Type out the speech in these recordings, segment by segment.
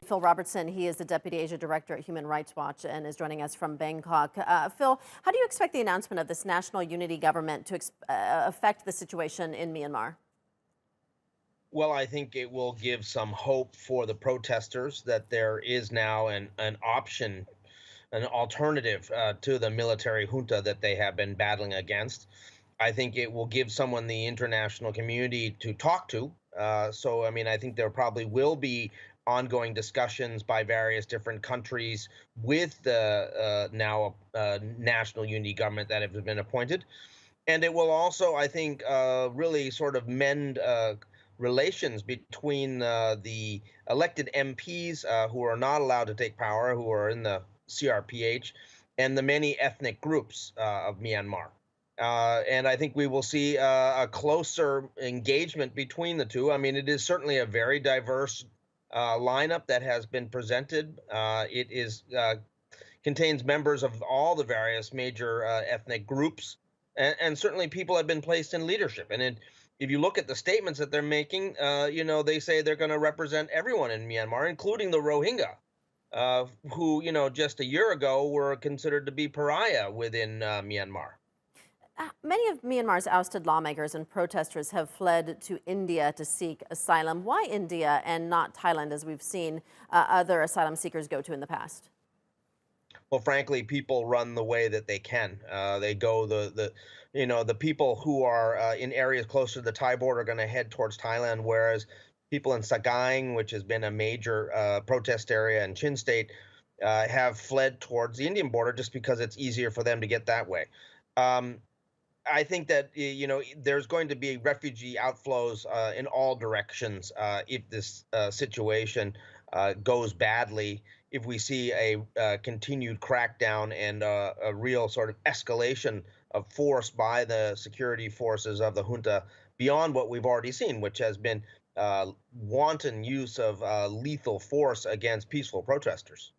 Phil Robertson, he is the Deputy Asia Director at Human Rights Watch and is joining us from Bangkok. Phil, how do you expect the announcement of this national unity government to affect the situation in Myanmar? Well, I think it will give some hope for the protesters that there is now an option, an alternative to the military junta that they have been battling against. I think it will give someone the international community to talk to. I mean, I think there probably will be ongoing discussions by various different countries with the now national unity government that have been appointed. And it will also, I think, really sort of mend relations between the elected MPs who are not allowed to take power, who are in the CRPH, and the many ethnic groups of Myanmar. And I think we will see a closer engagement between the two. I mean, it is certainly a very diverse lineup that has been presented. It is contains members of all the various major ethnic groups, and certainly people have been placed in leadership. If you look at the statements that they're making, they say they're going to represent everyone in Myanmar, including the Rohingya, who, just a year ago were considered to be pariah within Myanmar. Many of Myanmar's ousted lawmakers and protesters have fled to India to seek asylum. Why India and not Thailand, as we've seen other asylum seekers go to in the past? Well, frankly, people run the way that they can. They go the people who are in areas closer to the Thai border are going to head towards Thailand, whereas people in Sagaing, which has been a major protest area in Chin State, have fled towards the Indian border just because it's easier for them to get that way. Um, I think that there's going to be refugee outflows in all directions if this situation goes badly. If we see a continued crackdown and a real sort of escalation of force by the security forces of the junta beyond what we've already seen, which has been wanton use of lethal force against peaceful protesters.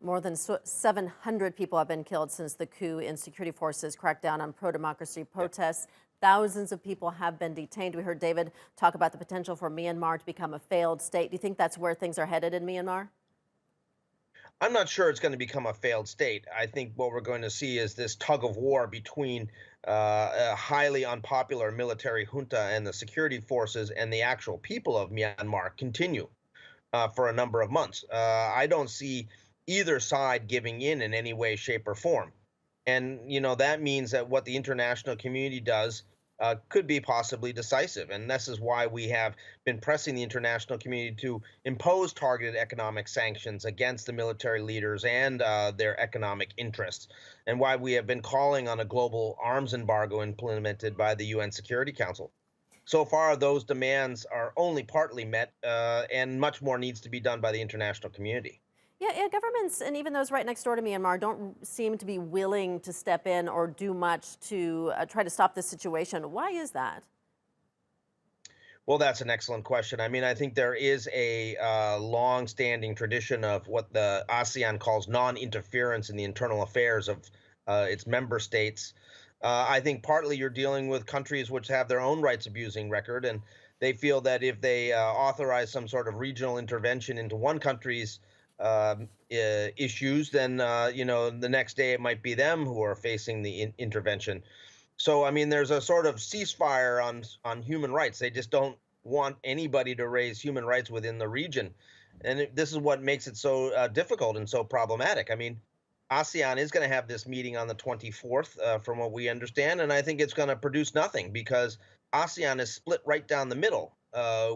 More than 700 people have been killed since the coup in security forces cracked down on pro-democracy protests. Thousands of people have been detained. We heard David talk about the potential for Myanmar to become a failed state. Do you think that's where things are headed in Myanmar? I'm not sure it's going to become a failed state. I think what we're going to see is this tug of war between a highly unpopular military junta and the security forces and the actual people of Myanmar continue for a number of months. I don't see either side giving in any way, shape, or form. And, that means that what the international community does could be possibly decisive. And this is why we have been pressing the international community to impose targeted economic sanctions against the military leaders and their economic interests, and why we have been calling on a global arms embargo implemented by the UN Security Council. So far, those demands are only partly met, and much more needs to be done by the international community. Yeah, governments and even those right next door to Myanmar don't seem to be willing to step in or do much to try to stop this situation. Why is that? Well, that's an excellent question. I mean, I think there is a long-standing tradition of what the ASEAN calls non-interference in the internal affairs of its member states. I think partly you're dealing with countries which have their own rights abusing record, and they feel that if they authorize some sort of regional intervention into one country's issues, then the next day it might be them who are facing the intervention. So I mean, there's a sort of ceasefire on human rights. They just don't want anybody to raise human rights within the region, and this is what makes it so difficult and so problematic. I mean, ASEAN is going to have this meeting on the 24th, from what we understand, and I think it's going to produce nothing because ASEAN is split right down the middle,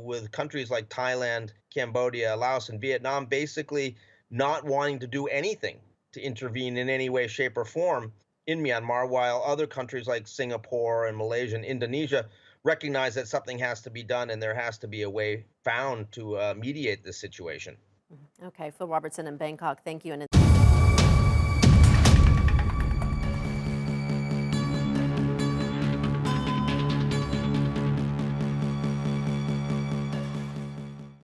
with countries like Thailand, Cambodia, Laos, and Vietnam basically not wanting to do anything to intervene in any way, shape, or form in Myanmar, while other countries like Singapore and Malaysia and Indonesia recognize that something has to be done and there has to be a way found to mediate this situation. Okay, Phil Robertson in Bangkok, thank you.